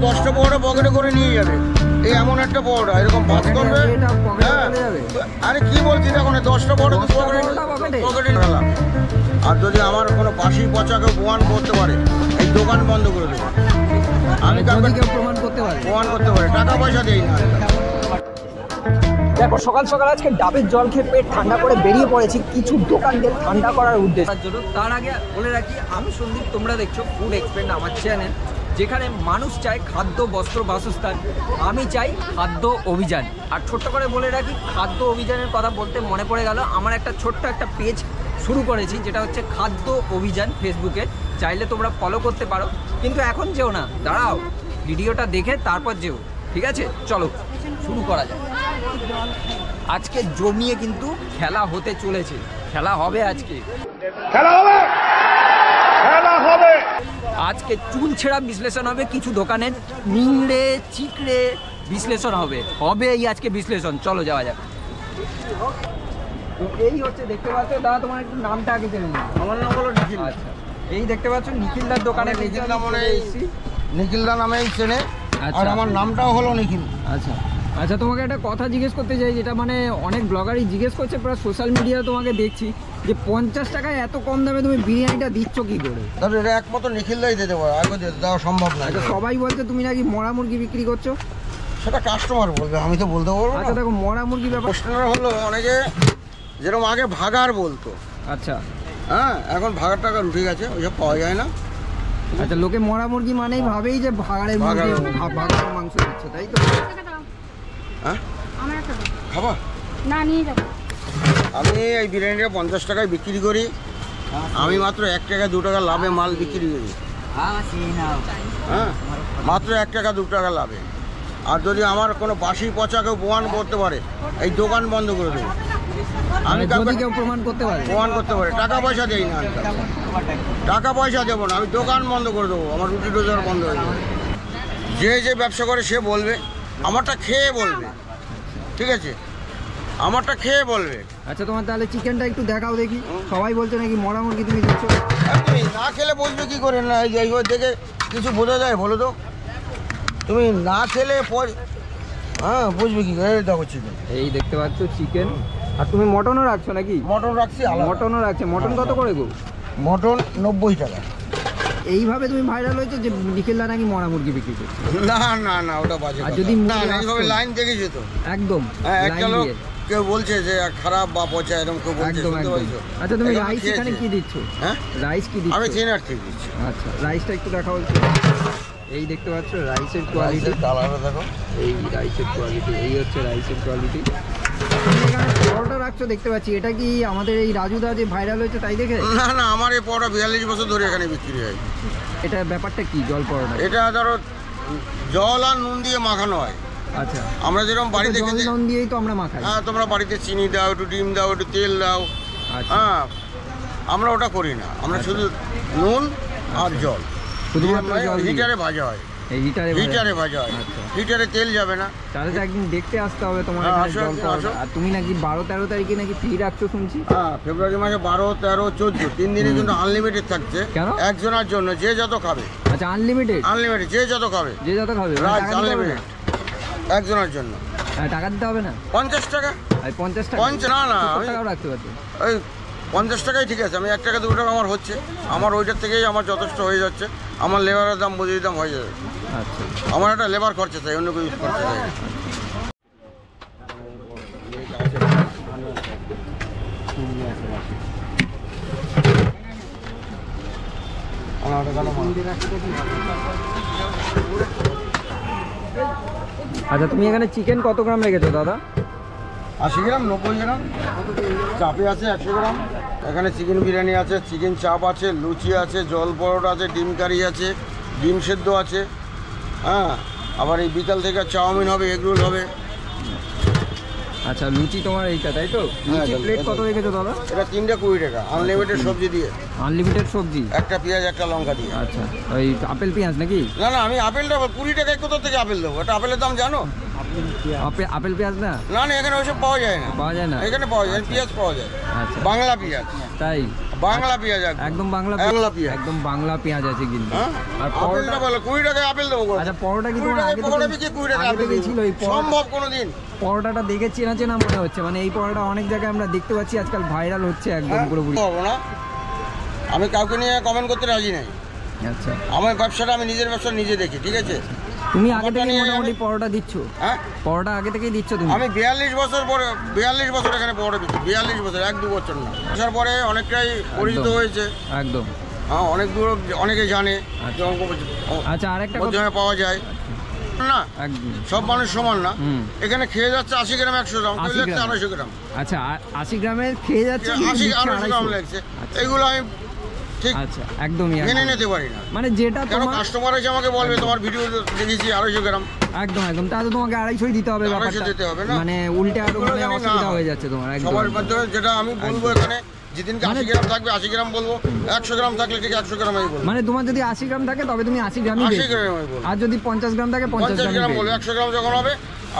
10টা পরোটা পকেটে করে নিয়ে যাবে। এই এমন একটা পরোটা এরকম ভাত করবে। হ্যাঁ আরে কি বলছি দেখো না, 10টা পরোটা পকেটে গেলাম। আর যদি আমার কোনো বাসি পচা কেউ প্রমাণ করতে পারে, এই দোকান বন্ধ করে দেবো। আমি প্রমাণ করতে পারে, টাকা পয়সা দেই না। দেখো সকাল সকাল আজকে ডাবের জল খেয়ে পেট ঠান্ডা করে বেরিয়ে পড়েছি কিছু দোকানকে ঠান্ডা করার উদ্দেশ্যে। তার আগে বলে রাখি, আমি সন্দীপ, তোমরা দেখছো ফুড এক্সপেন্ড আমার চ্যানেল, যেখানে মানুষ চায় খাদ্য, বস্ত্র, বাসস্থান, আমি চাই খাদ্য অভিযান। আর ছোট্ট করে বলে রাখি, খাদ্য অভিযানের কথা বলতে মনে পড়ে গেল, আমার একটা ছোট্ট একটা পেজ শুরু করেছি যেটা হচ্ছে খাদ্য অভিযান ফেসবুকে, চাইলে তোমরা ফলো করতে পারো। কিন্তু এখন যেও না, দাঁড়াও, ভিডিওটা দেখে তারপর যেও, ঠিক আছে? চলো শুরু করা যাক। আজকে জমিয়ে কিন্তু খেলা হতে চলেছে, খেলা হবে আজকে, আজকে চুল ছেঁড়া বিশ্লেষণ হবে, কিছু দোকানের নিংড়ে চিকড়ে বিশ্লেষণ হবে এই আজকে বিশ্লেষণ। চলো যাওয়া যাক। এই হচ্ছে দেখতে পাচ্ছ দাদা, তোমার একটু নামটা আগে জেনে নিন। আমার নাম হলো নিখিল। আচ্ছা, এই দেখতে পাচ্ছ নিখিলদার দোকানে, নিখিলদা নামেই চেনে। আর আমার নামটাও হলো নিখিল। আচ্ছা আচ্ছা, তোমাকে একটা কথা জিজ্ঞেস করতে চাই, যেটা মানে অনেক ব্লগারই জিজ্ঞেস করছে, প্রায় সোশ্যাল মিডিয়ায় তোমাকে দেখছি যে 50 টাকায় এত কম দামে তুমি বিরিয়ানিটা দিচ্ছ কি করে? তাহলে এটা একমাত্র নিখিলদাই দিতে পারে, আগে দেওয়া সম্ভব না। আচ্ছা, সবাই বলছে তুমি নাকি মরা মুরগি বিক্রি করছো। সেটা কাস্টমার বলবে, আমি তো বলতে পারবো না। আচ্ছা দেখো, মরা মুরগি ব্যাপার প্রশ্নটা হলো, অনেকে যেরকম আগে ভাগার বলতো, আচ্ছা হ্যাঁ এখন ভাগার টাকা উঠে গেছে, ওইসব পাওয়া যায় না। আচ্ছা, লোকে মরা মুরগি মানেই ভাবেই যে ভাগাড়ের মুরগি, ভাগাড়ের মাংস দিচ্ছে, তাই তো? হ্যাঁ আমার একটা খাবা না নিয়ে যাবো। আমি এই বিরিয়ানিটা 50 টাকায় বিক্রি করি। আমি মাত্র 1 টাকা 2 টাকা লাভে মাল বিক্রি করি। হ্যাঁ মাত্র 1 টাকা 2 টাকা লাভে। আর যদি আমার কোনো বাসি পচা কেউ প্রমাণ করতে পারে, এই দোকান বন্ধ করে দেবো। আমি কেউ প্রমাণ করতে পারে, টাকা পয়সা দেই না, টাকা পয়সা দেবো না, আমি দোকান বন্ধ করে দেবো। আমার রুটি রোজগার বন্ধ হয়ে যাবে। যে ব্যবসা করে সে বলবে, আমারটা খেয়ে বলবে, ঠিক আছে? আমারটা খেয়ে বলবে। আচ্ছা, তোমার তাহলে চিকেনটা একটু দেখাও দেখি। সবাই বলছে নাকি মরা মুরগি তুমি দিচ্ছ। তুমি না খেলে বুঝবে কি করে? না এইভাবে দেখে কিছু বোঝা যায় বলো তো? তুমি না খেলে হ্যাঁ বুঝবে কি করে? দেখো চিকেন, এই দেখতে পাচ্ছ চিকেন। আর তুমি মটনও রাখছো নাকি? মটন রাখছি, মটনও রাখছে। মটন কত করে গো? মটন 90 টাকা। এইভাবে তুমি ভাইরাল হয়েছে যে নিখিলদা নাকি মরা মুরগি বিক্রি করছে। না না না, ওটা বাজে। আর যদি এইভাবে লাইন দেখেছি তো একদম, হ্যাঁ, একটা লোক কেউ বলছে যে খারাপ বা পচা, এরকম কেউ বলছে। আচ্ছা, তুমি রাইস এখানে কি দিচ্ছ? হ্যাঁ রাইস কি দিচ্ছ? আমি চেনার ঠিক দিচ্ছি। আচ্ছা, রাইসটা একটু দেখাও। এই দেখতে পাচ্ছ রাইসের কোয়ালিটি, কালারটা দেখো। এই রাইসের কোয়ালিটি, এই হচ্ছে রাইসের কোয়ালিটি। এখানে পরোটা রাখছো দেখতে পাচ্ছি, এটা কি আমাদের এই রাজুদা যে ভাইরাল হয়েছে তাই দেখে? না না, আমার এই পরোটা 42 বছর ধরে এখানে বিক্রি হয়। এটা ব্যাপারটা কি? জল পরোটা? এটা ধরো জল আর নুন দিয়ে মাখানো হয়। আচ্ছা, আমরা যেরকম বাড়িতে জল নুন দিয়েই তো আমরা মাখাই। হ্যাঁ, তোমরা বাড়িতে চিনি দাও, একটু ডিম দাও, একটু তেল দাও। হ্যাঁ, আমরা ওটা করি না, আমরা শুধু নুন আর জল, শুধুমাত্র হিটারে ভাজা হয়। এই হিটারে ভাজা হয়। হিটারে তেল যাবে না। তাহলে তো একদিন দেখতে আসতে হবে তোমার এখানে জল পরোটা। আর তুমি নাকি 12-13 তারিখে নাকি ফ্রি রাখছো শুনছি। হ্যাঁ, ফেব্রুয়ারি মাসে 12, 13, 14 3 দিনের জন্য আনলিমিটেড থাকছে। কেন? একজনের জন্য, যে যত খাবে। আচ্ছা, আনলিমিটেড? আনলিমিটেড, যে যত খাবে। আনলিমিটেড একজনের জন্য। টাকা দিতে হবে না? 50 টাকা। 50 টাকা? না না, আমি টাকাও রাখতে পারছি। ওই 50 টাকাই ঠিক আছে। আমি 1 টাকা 2 টাকা আমার হচ্ছে, আমার ওইটার থেকেই আমার যথেষ্ট হয়ে যাচ্ছে। আমার লেবারের দাম মজুরির দাম হয়ে যাবে। আচ্ছা, আমার একটা লেবার খরচা চাই, অন্য কিছু খরচা চাই। আচ্ছা, তুমি এখানে চিকেন কত গ্রাম রেখেছো দাদা? 80 গ্রাম, 90 গ্রাম। চাপে আছে 100 গ্রাম। এখানে চিকেন বিরিয়ানি আছে, চিকেন চাপ আছে, লুচি আছে, জল পরোটা আছে, ডিম কারি আছে, ডিম সেদ্ধ আছে। হ্যাঁ, আবার এই বিকাল থেকে চাউমিন হবে, এগ রোল হবে। আচ্ছা, লুচি তোমার এইটা তাই তো? লুচি প্লেট কত রেখেছো দাদা? এটা 3টা 20 টাকা, আনলিমিটেড সবজি দিয়ে। আনলিমিটেড সবজি, একটা পেঁয়াজ, একটা লঙ্কা দিয়ে। আচ্ছা, ওই আপেল পেঁয়াজ নাকি? না না, আমি আপেলটা 20 টাকায় কোথা থেকে আপেল দেবো? এটা আপেলের দাম জানো? আপেল পেঁয়াজ না? না না, এখানে ওইসব পাওয়া যায় না। পাওয়া যায় না? এখানে পাওয়া যায় পেঁয়াজ, পাওয়া যায়। আচ্ছা, বাংলা পেঁয়াজ। তাই? বাংলা পেঁয়াজ একদম বাংলা পেঁয়াজ একদম বাংলা পেঁয়াজ আছে কিন্তু। আর আপেলটা বলো 20 টাকায় আপেল দেবো। আচ্ছা পরোটা কি তোমার আগে পকোড়া বিক্রি 20 টাকা আপেল ছিল? এই সম্ভব কোনোদিন? পরোটাটা দেখে চেনা চেনা মনে হচ্ছে, মানে এই পরোটা অনেক জায়গায় আমরা দেখতে পাচ্ছি আজকাল ভাইরাল হচ্ছে একদম পুরোপুরি। পাবো না, আমি কাউকে নিয়ে কমেন্ট করতে রাজি নাই। আচ্ছা আমার ব্যবসাটা আমি নিজের ব্যবসা নিজে দেখি, ঠিক আছে? তুমি আগে থেকে মোটামুটি পরোটা দিচ্ছ? হ্যাঁ, পরোটা আগে থেকেই দিচ্ছ তুমি? আমি 42 বছর পরে 42 বছর এখানে পরোটা বিক্রি, 42 বছর, 1-2 বছর না। আসার পরে অনেকটাই পরিচিত হয়েছে একদম। হ্যাঁ, অনেক দূর অনেকে জানে। আচ্ছা আরেকটা কথা পাওয়া যায় না, একদম সব মানুষ সমান না। এখানে খেয়ে যাচ্ছে 80 গ্রাম 100 গ্রাম, 250 গ্রাম। আচ্ছা 80 গ্রামের খেয়ে যাচ্ছে 80 গ্রাম লাগছে। এইগুলো আমি ঠিক আচ্ছা একদমই মেনে নিতে পারি না। মানে যেটা তোমার কাস্টমার এসে আমাকে বলবে তোমার ভিডিও দেখেছি 250 গ্রাম, একদম একদম, তাহলে তোমাকে 250 দিতে হবে। 250 দিতে হবে না, মানে উল্টে আরো মানে অসুবিধা হয়ে যাচ্ছে তোমার। একদম সবার মাধ্যমে যেটা আমি বলবো, এখানে যেদিনকে 80 গ্রাম থাকবে 80 গ্রাম বলবো, 100 গ্রাম থাকলে ঠিক 100 গ্রামই বলবো। মানে তোমার যদি 80 গ্রাম থাকে তবে তুমি 80 গ্রামই 80 গ্রামই বলবো। আর যদি 50 গ্রাম থাকে 50 গ্রাম বলবো। 100 গ্রাম যখন হবে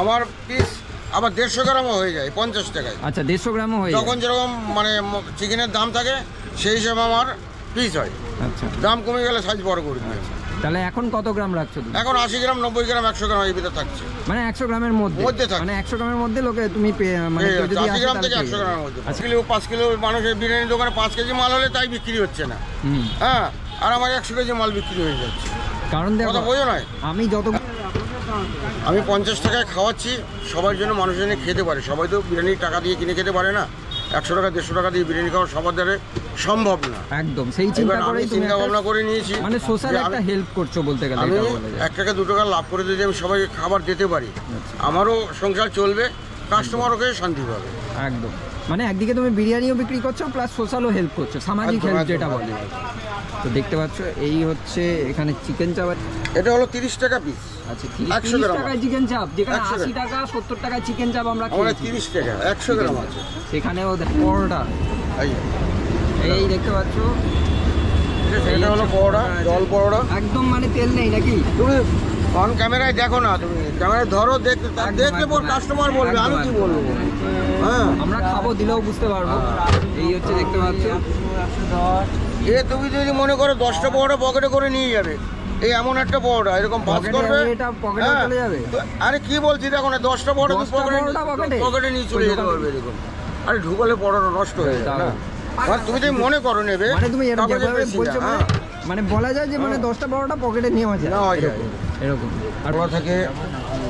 আমার পিস আবার 150 গ্রামও হয়ে যায় 50 টাকায়। আচ্ছা 150 গ্রামও হয়ে যায়। যখন যেরকম মানে চিকেনের দাম থাকে সেই হিসাবে আমার পিস হয়। আচ্ছা দাম কমে গেলে সাইজ বড় করে দিই। তাহলে এখন কত গ্রাম রাখছো তুমি? এখন 80 গ্রাম 90 গ্রাম 100 গ্রাম এই ভিতরে থাকছে। মানে 100 গ্রামের মধ্যে থাকে। মানে 100 গ্রামের মধ্যে লোকে তুমি মানে যদি 80 গ্রাম থেকে 100 গ্রামের মধ্যে। 5 কিলো মানুষের বিরিয়ানি দোকানে 5 কেজি মাল হলে তাই বিক্রি হচ্ছে না। হ্যাঁ, আর আমার 100 কেজি মাল বিক্রি হয়ে যাচ্ছে। কারণ কথা বোঝো না, আমি 50 টাকায় খাওয়াচ্ছি সবার জন্য, মানুষ জন্য খেতে পারে। সবাই তো বিরিয়ানির টাকা দিয়ে কিনে খেতে পারে না। 100 টাকা 150 টাকা দিয়ে বিরিয়ানি খাওয়া সবার দ্বারা সম্ভব না। একদম সেই চিন্তা ভাবনা করে নিয়েছি, মানে সোশ্যাল একটা হেল্প করছো বলতে গেলে। আমি 1 টাকা 2 টাকা লাভ করে যদি আমি সবাইকে খাবার দিতে পারি, আমারও সংসার চলবে, কাস্টমারও শান্তি পাবে। একদম, মানে একদিকে তুমি বিরিয়ানিও বিক্রি করছো প্লাস সোশ্যালও হেল্প করছো, সামাজিক হেল্প যেটা বলে। তো দেখতে পাচ্ছ এই হচ্ছে এখানে চিকেন চাপ, এটা হলো 30 টাকা পিস। আচ্ছা 30 টাকায় চিকেন চাপ, যেখানে 80 টাকা 70 টাকায় চিকেন চাপ আমরা খেয়েছি। 30 টাকা 100 গ্রাম আছে। সেখানেও পরোটা এই দেখতে পাচ্ছ, এটা হলো পরোটা, জল পরোটা, একদম মানে তেল নেই নাকি? তুমি অন ক্যামেরায় দেখো না, তুমি ক্যামেরায় ধরো, দেখলে পর কাস্টমার বলবে, আমি কি বলবো। হ্যাঁ, আমরা খাবো দিলেও বুঝতে পারবো। এই হচ্ছে দেখতে পাচ্ছ, তুমি যদি মনে করো 10টা পরোটা পকেটে করে নিয়ে যাবে, এই এমন একটা পরোটা এরকম ভাজ করবে, এটা পকেটে চলে যাবে। আরে কি বলছি, দেখো না 10টা পরোটা পকেটে নিয়ে চলে যেতে পারবে এরকম। আরে ঢুকালে পরোটা নষ্ট হয়ে যাবে না। তুমি তো মনে করো নেবে, মানে তুমি বলছো মানে বলা যায় যে মানে 10টা পরোটা পকেটে নেওয়া যায় এরকম। আর থেকে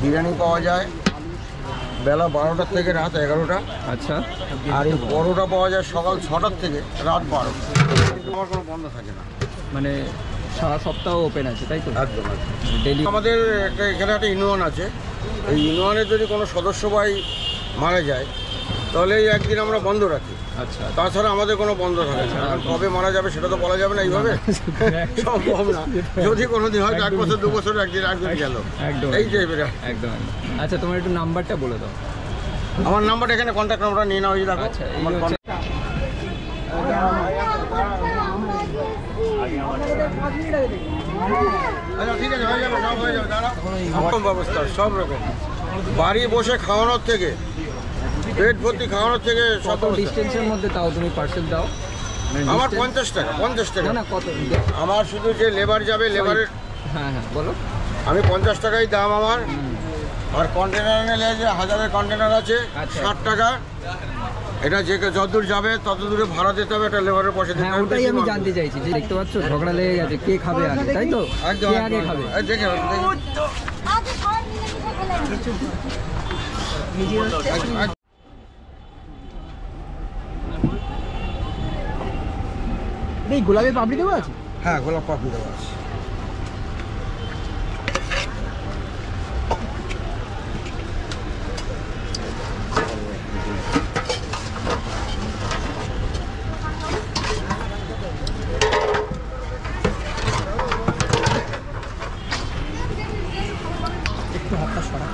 বিরিয়ানি পাওয়া যায় বেলা 12টা থেকে রাত 11টা। আচ্ছা, আর এই পরোটা পাওয়া যায় সকাল 6টা থেকে রাত 12টা। আমার কোনো বন্ধ থাকে না, মানে সারা সপ্তাহ ওপেন আছে, তাই তো? একদম ডেলি। আমাদের এখানে একটা ইউনিয়ন আছে, এই ইউনিয়নের যদি কোনো সদস্য ভাই মারা যায় তাহলে এই একদিন আমরা বন্ধ রাখি। আচ্ছা, তাছাড়া আমাদের কোনো বন্ধ থাকে না। কবে মারা যাবে সেটা তো বলা যাবে না এইভাবে, সম্ভব না। যদি কোনোদিন হয়তো 1 বছর 2 বছর একদিন গেল, একদম এই টাইপের একদম। আচ্ছা, তোমার একটু নাম্বারটা বলে দাও। আমার নাম্বারটা এখানে কন্ট্যাক্ট নাম্বারটা নিয়ে নাও। দেখো আচ্ছা, ঠিক আছে, হয়ে যাবে, সব হয়ে যাবে। দাঁড়াও, ব্যবস্থা সব রকম, বাড়ি বসে খাওয়ানোর থেকে পেট ভর্তি খাওয়ানোর থেকে সব ডিস্টেন্সের মধ্যে তাও তুমি পার্সেল দাও। আমার 50 টাকা 50 টাকা না, কত? আমার শুধু যে লেবার যাবে, লেবারের। হ্যাঁ হ্যাঁ, বলো। আমি 50 টাকাই দাম আমার। আর কন্টেনার নিলে যে 1000-এর কন্টেনার আছে 60 টাকা। এটা যে যতদূর যাবে তত দূরে ভাড়া দিতে হবে, এটা লেবারের পয়সা দিতে হবে। ওটাই আমি জানতে চাইছি, যে দেখতে পাচ্ছ ঝগড়া লেগে গেছে, কে খাবে আগে, তাই তো? একদম আগে খাবে দেখে এই গোলাপি পাপড়ি দেওয়া আছে? হ্যাঁ, গোলাপ পাপড়ি দেওয়া আছে। একটু হাতটা সরা।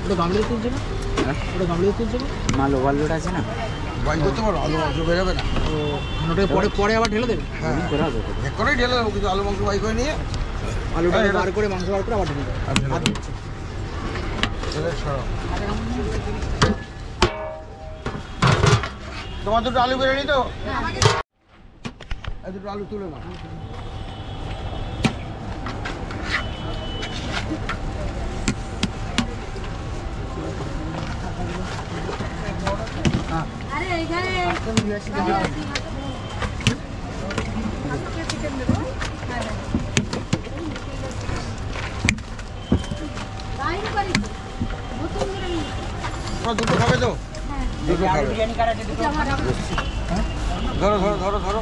ওটা গামলিতে তুলছে না? ওটা গামলিতে তুলছে না? মাল ওভারলোড আছে না, বাইক করতে পারো, আলু মাংস বেরোবে না। ওটা পরে আবার ঢেলে দেবে? হ্যাঁ, এক করেই ঢেলে দেবো, কিন্তু আলু মাংস বাইক হয়ে নিয়ে আলুটা বার করে মাংস বার করে আবার ঢেলে দেবে। তোমার দুটো আলু বিরিয়ানি তো এই দুটো আলু তুলে নাও। আরে এখানে চিকেন দেবো। তোমরা দুটো খাবে তো? দুটো খাবে। ধরো ধরো ধরো ধরো।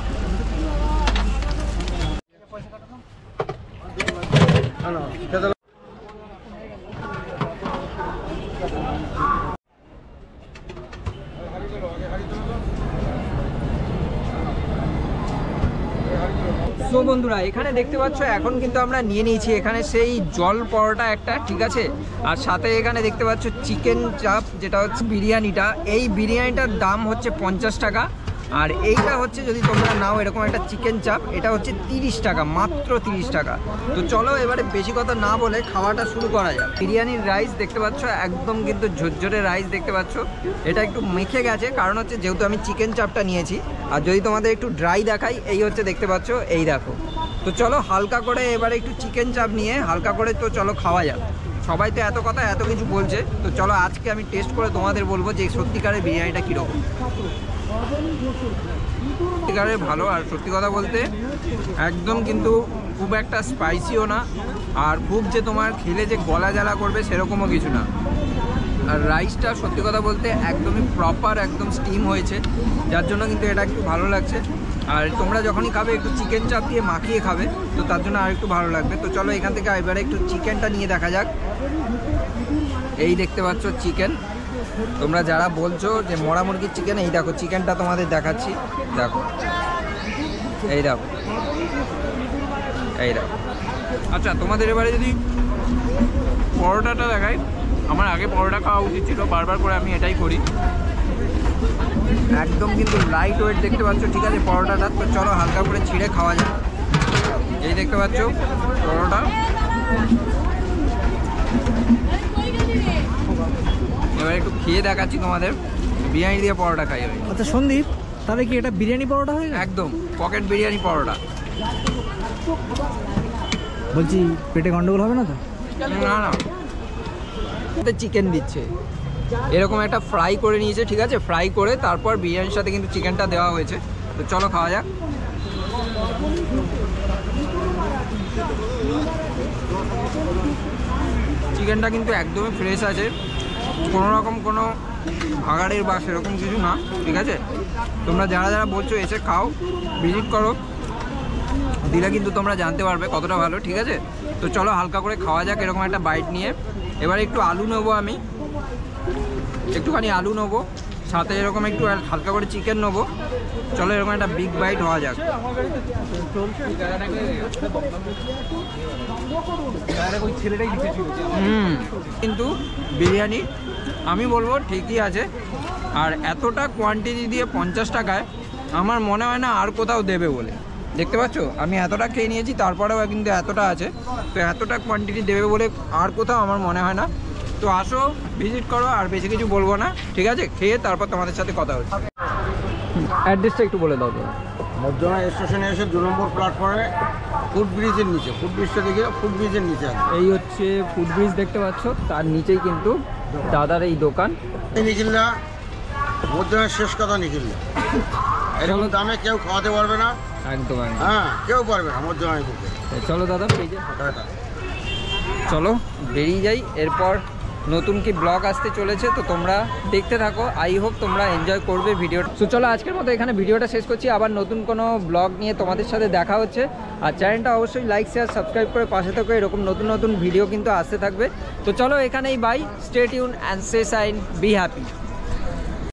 হ্যালো, খেতে দাও। সো বন্ধুরা এখানে দেখতে পাচ্ছ এখন কিন্তু আমরা নিয়ে নিয়েছি এখানে সেই জল পরোটা একটা, ঠিক আছে, আর সাথে এখানে দেখতে পাচ্ছ চিকেন চাপ, যেটা হচ্ছে বিরিয়ানিটা। এই বিরিয়ানিটার দাম হচ্ছে 50 টাকা, আর এইটা হচ্ছে যদি তোমরা নাও এরকম একটা চিকেন চাপ, এটা হচ্ছে 30 টাকা, মাত্র 30 টাকা। তো চলো এবারে বেশি কথা না বলে খাওয়াটা শুরু করা যাক। বিরিয়ানির রাইস দেখতে পাচ্ছ একদম কিন্তু ঝরঝরে রাইস দেখতে পাচ্ছ, এটা একটু মেখে গেছে, কারণ হচ্ছে যেহেতু আমি চিকেন চাপটা নিয়েছি। আর যদি তোমাদের একটু ড্রাই দেখাই, এই হচ্ছে দেখতে পাচ্ছ, এই দেখো। তো চলো হালকা করে এবারে একটু চিকেন চাপ নিয়ে হালকা করে তো চলো খাওয়া যাক। সবাই তো এত কথা এত কিছু বলছে, তো চলো আজকে আমি টেস্ট করে তোমাদের বলবো যে সত্যিকারের বিরিয়ানিটা কীরকম। সত্যিকারের ভালো, আর সত্যি কথা বলতে একদম কিন্তু খুব একটা স্পাইসিও না, আর খুব যে তোমার খেলে যে গলা জ্বালা করবে সেরকমও কিছু না। আর রাইসটা সত্যি কথা বলতে একদমই প্রপার, একদম স্টিম হয়েছে, যার জন্য কিন্তু এটা একটু ভালো লাগছে। আর তোমরা যখনই খাবে একটু চিকেন চাপ দিয়ে মাখিয়ে খাবে, তো তার জন্য আর একটু ভালো লাগবে। তো চলো এখান থেকে এবারে একটু চিকেনটা নিয়ে দেখা যাক। এই দেখতে পাচ্ছ চিকেন, তোমরা যারা বলছো যে মোড়া মুরগির চিকেন, এই দেখো চিকেনটা তোমাদের দেখাচ্ছি, দেখো এই দেখো, এই দেখো। আচ্ছা তোমাদের এবারে যদি পরোটাটা দেখাই, আমার আগে পরোটা খাওয়া উচিত ছিল, বারবার করে আমি এটাই করি। একদম কিন্তু লাইট ওয়েট দেখতে পাচ্ছ, ঠিক আছে পরোটাটা। তো চলো হালকা করে ছিঁড়ে খাওয়া যায়। এই দেখতে পাচ্ছ পরোটা, এবার একটু খেয়ে দেখাচ্ছি তোমাদের। বিরিয়ানি দিয়ে পরোটা খাই আমি। আচ্ছা সন্দীপ, তাহলে কি এটা বিরিয়ানি পরোটা হয়ে গেল? একদম পকেট বিরিয়ানি পরোটা। বলছি পেটে গন্ডগোল হবে না তো? না না, চিকেন দিচ্ছে এরকম একটা ফ্রাই করে নিয়েছে, ঠিক আছে, ফ্রাই করে তারপর বিরিয়ানির সাথে কিন্তু চিকেনটা দেওয়া হয়েছে। তো চলো খাওয়া যাক। চিকেনটা কিন্তু একদমই ফ্রেশ আছে, কোনো রকম কোনো ভাগাড়ের বা সেরকম কিছু না, ঠিক আছে। তোমরা যারা যারা বলছো এসে খাও, ভিজিট করো, দিলে কিন্তু তোমরা জানতে পারবে কতটা ভালো, ঠিক আছে। তো চলো হালকা করে খাওয়া যাক এরকম একটা বাইট নিয়ে। এবারে একটু আলু নেবো আমি, একটুখানি আলু নেবো, সাথে এরকম একটু হালকা করে চিকেন নেবো। চলো এরকম একটা বিগ বাইট হওয়া যাক। কিন্তু বিরিয়ানি আমি বলবো ঠিকই আছে, আর এতটা কোয়ান্টিটি দিয়ে 50 টাকায় আমার মনে হয় না আর কোথাও দেবে বলে। দেখতে পাচ্ছ আমি এতটা খেয়ে নিয়েছি, তারপরেও কিন্তু এতটা আছে, তো এতটা কোয়ান্টিটি দেবে বলে আর কোথাও আমার মনে হয় না। তো আসো ভিজিট করো, আর বেশি কিছু বলবো না, ঠিক আছে। খেয়ে তারপর তোমাদের সাথে কথা হচ্ছে। অ্যাড্রেসটা একটু বলে দাও তো। মধ্যমা স্টেশনে এসে 2 নম্বর প্ল্যাটফর্মে ফুট ব্রিজের নিচে, ফুট ব্রিজটা দেখে ফুট ব্রিজের নিচে আছে। এই হচ্ছে ফুট ব্রিজ দেখতে পাচ্ছ, তার নিচেই কিন্তু দাদার এই দোকান। এই নিখিলদা মধ্যমের শেষ কথা, নিখিলদা এরকম দামে কেউ খাওয়াতে পারবে না, একদম একদম, হ্যাঁ কেউ পারবে না মধ্যমের বুকে। চলো দাদা পেজে টাটা। চলো বেরিয়ে যাই, এরপর নতুন কি ব্লগ আসতে চলেছে, তো তোমরা দেখতে থাকো। আই হোপ তোমরা এনজয় করবে ভিডিওটা। তো চলো আজকের মতো এখানে ভিডিওটা শেষ করছি, আবার নতুন কোনো ব্লগ নিয়ে তোমাদের সাথে দেখা হচ্ছে। আর চ্যানেলটা অবশ্যই লাইক শেয়ার সাবস্ক্রাইব করে পাশে থাকো, এরকম নতুন নতুন ভিডিও কিন্তু আসতে থাকবে। তো চলো এখানেই bye, stay tune and stay shine, be happy.